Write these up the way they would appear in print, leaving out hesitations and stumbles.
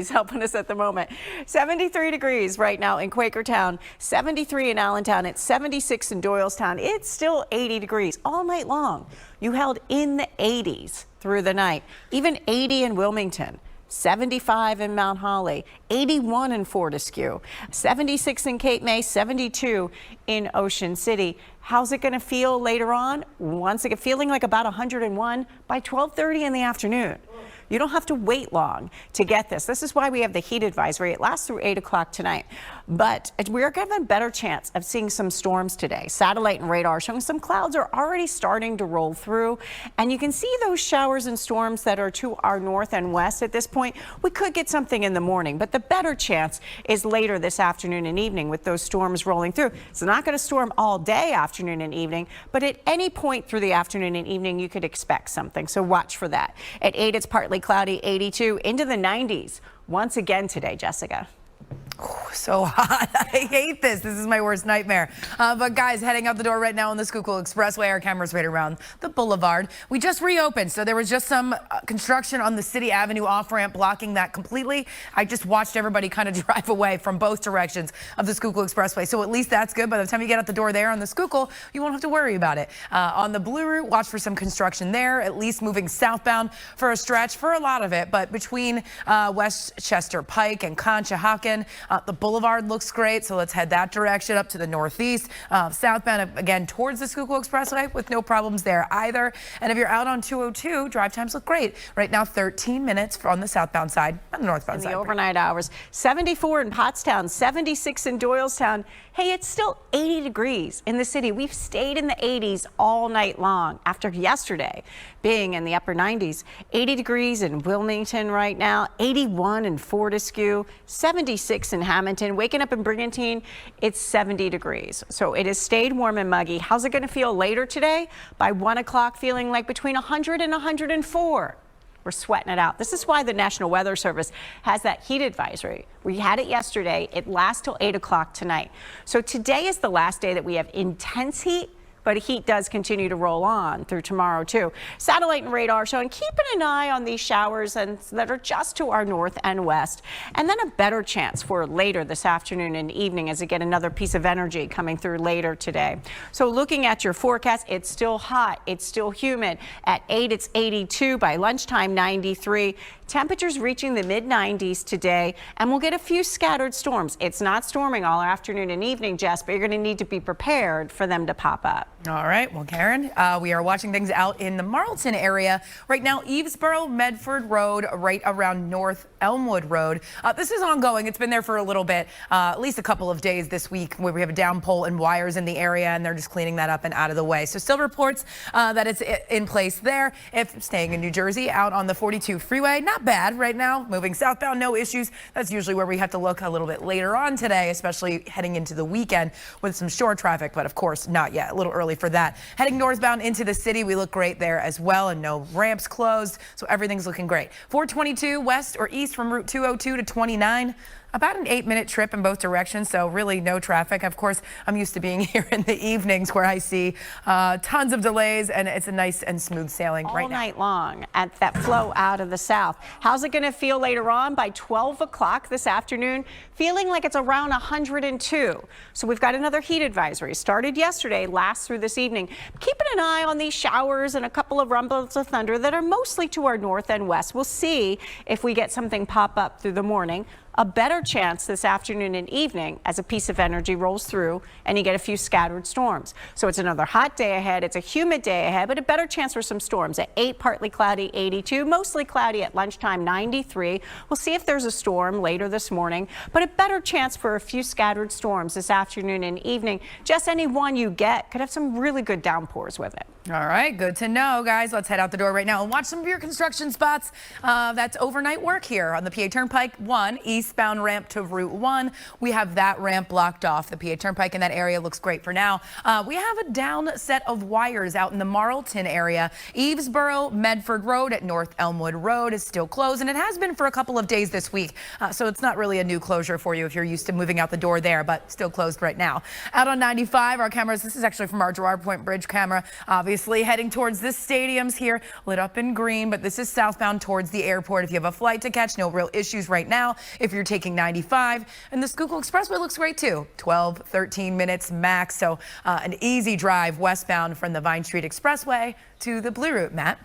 He's helping us at the moment. 73 degrees right now in Quakertown, 73 in Allentown, it's 76 in Doylestown. It's still 80 degrees all night long. You held in the 80s through the night, even 80 in Wilmington. 75 in Mount Holly, 81 in Fortescue, 76 in Cape May, 72 in Ocean City. How's it going to feel later on? Once again, feeling like about 101 by 12:30 in the afternoon. You don't have to wait long to get this. This is why we have the heat advisory. It lasts through 8 o'clock tonight. But we're going to have a better chance of seeing some storms today. Satellite and radar showing some clouds are already starting to roll through. And you can see those showers and storms that are to our north and west at this point. We could get something in the morning, but the better chance is later this afternoon and evening with those storms rolling through. It's not going to storm all day, afternoon and evening, but at any point through the afternoon and evening, you could expect something. So watch for that. At 8, it's partly cloudy, 82 into the 90s once again today, Jessica. Oh, so hot. I hate this. This is my worst nightmare. But guys, heading out the door right now on the Schuylkill Expressway, our cameras right around the boulevard. We just reopened, so there was just some construction on the City Avenue off-ramp blocking that completely. I just watched everybody kind of drive away from both directions of the Schuylkill Expressway, so at least that's good. By the time you get out the door there on the Schuylkill, you won't have to worry about it. On the Blue Route, watch for some construction there, at least moving southbound for a stretch for a lot of it, but between Westchester Pike and Conshohocken, the boulevard looks great, so let's head that direction up to the northeast. Southbound again towards the Schuylkill Expressway with no problems there either. And if you're out on 202, drive times look great. Right now, 13 minutes on the southbound side and the northbound side. In the overnight hours, 74 in Pottstown, 76 in Doylestown. Hey, it's still 80 degrees in the city. We've stayed in the 80s all night long after yesterday being in the upper 90s. 80 degrees in Wilmington right now, 81 in Fortescue, 76 in Hamilton. Waking up in Brigantine, it's 70 degrees. So it has stayed warm and muggy. How's it going to feel later today? By 1 o'clock, feeling like between 100 and 104. We're sweating it out. This is why the National Weather Service has that heat advisory. We had it yesterday. It lasts till 8 o'clock tonight. So today is the last day that we have intense heat, but heat does continue to roll on through tomorrow too. Satellite and radar showing keeping an eye on these showers that are just to our north and west. And then a better chance for later this afternoon and evening as we get another piece of energy coming through later today. So looking at your forecast, it's still hot. It's still humid. At 8, it's 82. By lunchtime, 93. Temperatures reaching the mid-90s today, and we'll get a few scattered storms. It's not storming all afternoon and evening, Jess, but you're going to need to be prepared for them to pop up. All right. Well, Karen, we are watching things out in the Marlton area. Right now, Evesboro, Medford Road, right around North Elmwood Road. This is ongoing. It's been there for a little bit, at least a couple of days this week, where we have a down pole and wires in the area, and they're just cleaning that up and out of the way. So still reports that it's in place there. If staying in New Jersey, out on the 42 freeway, not bad right now. Moving southbound, no issues. That's usually where we have to look a little bit later on today, especially heading into the weekend with some shore traffic, but of course not yet. A little early for that. Heading northbound into the city, we look great there as well, and no ramps closed, so everything's looking great. 422 west or east from Route 202 to 29. About an 8-minute trip in both directions, so really no traffic. Of course, I'm used to being here in the evenings where I see tons of delays, and it's a nice and smooth sailing right now. All night long at that flow out of the south. How's it going to feel later on? By 12 o'clock this afternoon, feeling like it's around 102. So we've got another heat advisory. Started yesterday, lasts through this evening. Keeping an eye on these showers and a couple of rumbles of thunder that are mostly to our north and west. We'll see if we get something pop up through the morning. A better chance this afternoon and evening as a piece of energy rolls through and you get a few scattered storms. So it's another hot day ahead. It's a humid day ahead, but a better chance for some storms. At 8, partly cloudy, 82, mostly cloudy at lunchtime, 93. We'll see if there's a storm later this morning, but a better chance for a few scattered storms this afternoon and evening. Just any one you get could have some really good downpours with it. All right, good to know, guys. Let's head out the door right now and watch some of your construction spots. That's overnight work here on the PA Turnpike 1 East eastbound ramp to Route 1. We have that ramp blocked off. The PA Turnpike in that area looks great for now. We have a down set of wires out in the Marlton area. Evesboro, Medford Road at North Elmwood Road is still closed, and it has been for a couple of days this week. So it's not really a new closure for you if you're used to moving out the door there, but still closed right now. Out on 95, our cameras, this is actually from our Girard Point Bridge camera, obviously heading towards the stadiums here, lit up in green, but this is southbound towards the airport. If you have a flight to catch, no real issues right now. If you're taking 95, and the Schuylkill Expressway looks great too, 12, 13 minutes max. So an easy drive westbound from the Vine Street Expressway to the Blue Route. Matt?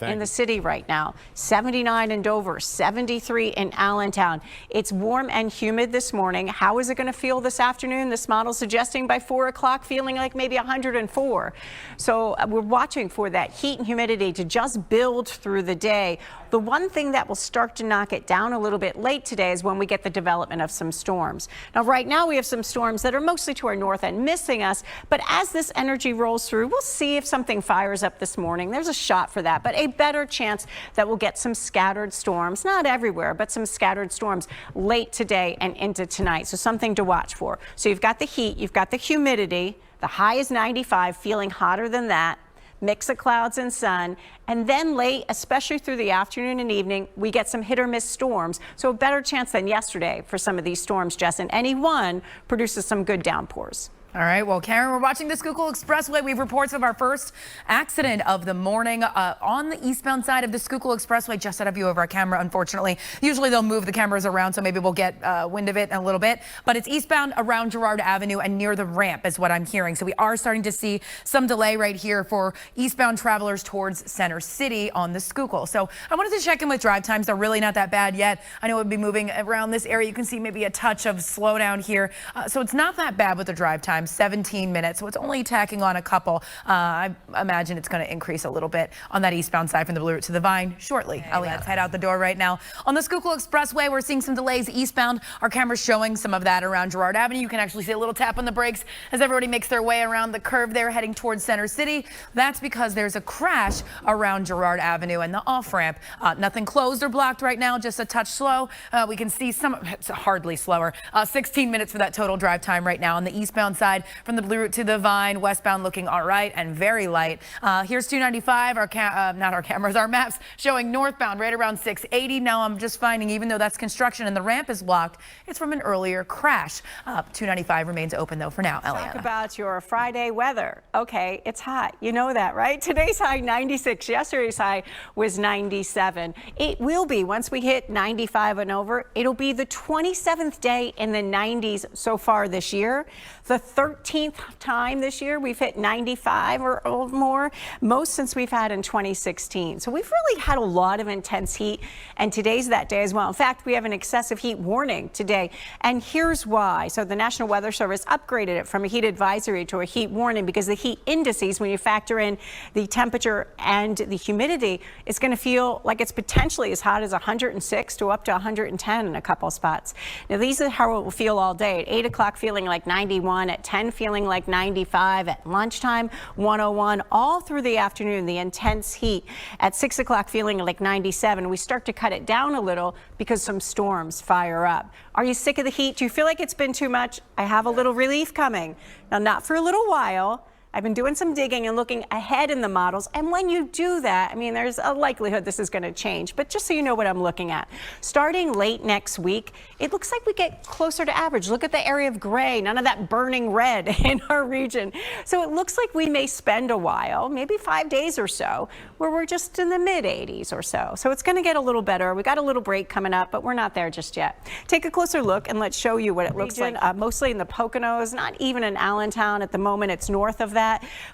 In the city right now, 79 in Dover, 73 in Allentown. It's warm and humid this morning. How is it going to feel this afternoon? This model suggesting by 4 o'clock feeling like maybe 104. So we're watching for that heat and humidity to just build through the day. The one thing that will start to knock it down a little bit late today is when we get the development of some storms. Now, right now we have some storms that are mostly to our north and missing us, but as this energy rolls through, we'll see if something fires up this morning. There's a shot for that, but a better chance that we'll get some scattered storms, not everywhere, but some scattered storms late today and into tonight. So something to watch for. So you've got the heat, you've got the humidity, the high is 95, feeling hotter than that. Mix of clouds and sun, and then late, especially through the afternoon and evening, we get some hit or miss storms. So a better chance than yesterday for some of these storms, Jess, and any one produces some good downpours. All right, well, Karen, we're watching the Schuylkill Expressway. We have reports of our first accident of the morning on the eastbound side of the Schuylkill Expressway, just out of view of our camera, unfortunately. Usually they'll move the cameras around, so maybe we'll get wind of it in a little bit. But it's eastbound around Girard Avenue and near the ramp is what I'm hearing. So we are starting to see some delay right here for eastbound travelers towards Center City on the Schuylkill. So I wanted to check in with drive times. They're really not that bad yet. I know it would be moving around this area. You can see maybe a touch of slowdown here. So it's not that bad with the drive time. 17 minutes, so it's only tacking on a couple. I imagine it's going to increase a little bit on that eastbound side from the Blue Route to the Vine shortly. Okay, let's head out the door right now. On the Schuylkill Expressway, we're seeing some delays eastbound. Our camera's showing some of that around Girard Avenue. You can actually see a little tap on the brakes as everybody makes their way around the curve there heading towards Center City. That's because there's a crash around Girard Avenue and the off-ramp. Nothing closed or blocked right now, just a touch slow. We can see some, it's hardly slower. 16 minutes for that total drive time right now on the eastbound side from the Blue Route to the Vine, westbound looking all right and very light. Here's 295, our maps showing northbound right around 680. Now I'm just finding, even though that's construction and the ramp is blocked, it's from an earlier crash. 295 remains open though for now. Talk about your Friday weather. Okay, it's hot. You know that, right? Today's high 96. Yesterday's high was 97. It will be, once we hit 95 and over, it'll be the 27th day in the 90s so far this year. The 13th time this year we've hit 95 or more, most since we've had in 2016. So we've really had a lot of intense heat, and today's that day as well. In fact, we have an excessive heat warning today, and here's why. So the National Weather Service upgraded it from a heat advisory to a heat warning because the heat indices, when you factor in the temperature and the humidity, it's going to feel like it's potentially as hot as 106 to up to 110 in a couple spots. Now these are how it will feel all day. At 8 o'clock feeling like 91, at 10 feeling like 95, at lunchtime 101, all through the afternoon, the intense heat. At 6 o'clock feeling like 97. We start to cut it down a little because some storms fire up. Are you sick of the heat? Do you feel like it's been too much? I have a little relief coming. Now, not for a little while. I've been doing some digging and looking ahead in the models, and when you do that, I mean, there's a likelihood this is going to change, but just so you know what I'm looking at. Starting late next week, it looks like we get closer to average. Look at the area of gray, none of that burning red in our region. So it looks like we may spend a while, maybe 5 days or so, where we're just in the mid 80s or so. So it's going to get a little better. We got a little break coming up, but we're not there just yet. Take a closer look and let's show you what it looks like. Mostly in the Poconos, not even in Allentown at the moment. It's north of that.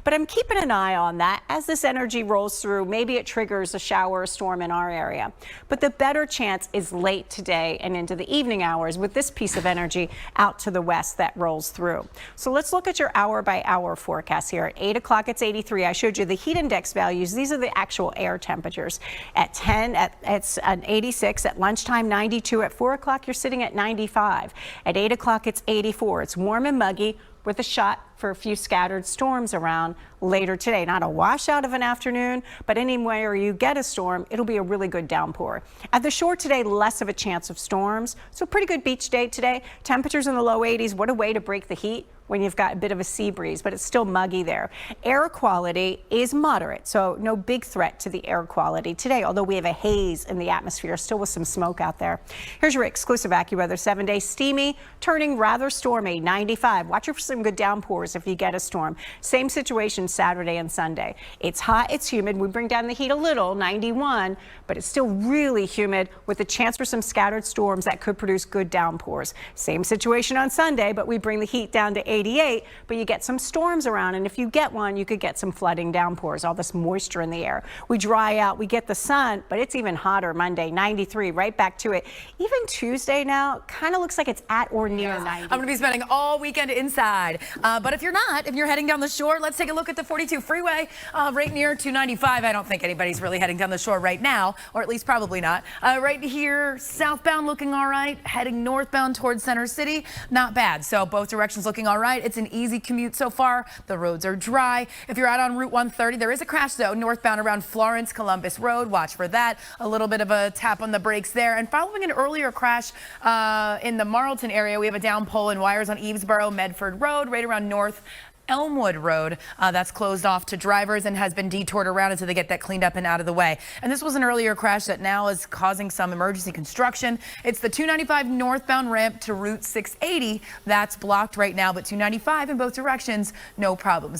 But I'm keeping an eye on that. As this energy rolls through, maybe it triggers a shower or storm in our area. But the better chance is late today and into the evening hours with this piece of energy out to the west that rolls through. So let's look at your hour by hour forecast here. At 8 o'clock, it's 83. I showed you the heat index values. These are the actual air temperatures. At 10, it's an 86. At lunchtime, 92. At 4 o'clock, you're sitting at 95. At 8 o'clock, it's 84. It's warm and muggy. with a shot for a few scattered storms around later today. Not a washout of an afternoon, but anywhere you get a storm, it'll be a really good downpour. At the shore today, less of a chance of storms. So pretty good beach day today. Temperatures in the low 80s. What a way to break the heat when you've got a bit of a sea breeze, but it's still muggy there. Air quality is moderate, so no big threat to the air quality today, although we have a haze in the atmosphere, still with some smoke out there. Here's your exclusive AccuWeather 7-day. Steamy, turning rather stormy, 95. Watch for some good downpours if you get a storm. Same situation Saturday and Sunday. It's hot, it's humid. We bring down the heat a little, 91, but it's still really humid with a chance for some scattered storms that could produce good downpours. Same situation on Sunday, but we bring the heat down to 88, but you get some storms around, and if you get one, you could get some flooding downpours, all this moisture in the air. We dry out, we get the sun, but it's even hotter Monday, 93, right back to it. Even Tuesday now kind of looks like it's at or near 90. I'm going to be spending all weekend inside, but if you're not, if you're heading down the shore, let's take a look at the 42 freeway right near 295. I don't think anybody's really heading down the shore right now, or at least probably not. Right here, southbound looking all right, heading northbound towards Center City, not bad. So both directions looking all right. It's an easy commute so far. The roads are dry. If you're out on Route 130, there is a crash though, northbound around Florence Columbus Road. Watch for that. A little bit of a tap on the brakes there. And following an earlier crash in the Marlton area, we have a down pole and wires on Evesboro Medford Road, right around North Elmwood Road. That's closed off to drivers and has been detoured around until they get that cleaned up and out of the way. And this was an earlier crash that now is causing some emergency construction. It's the 295 northbound ramp to Route 680 that's blocked right now, but 295 in both directions, no problems.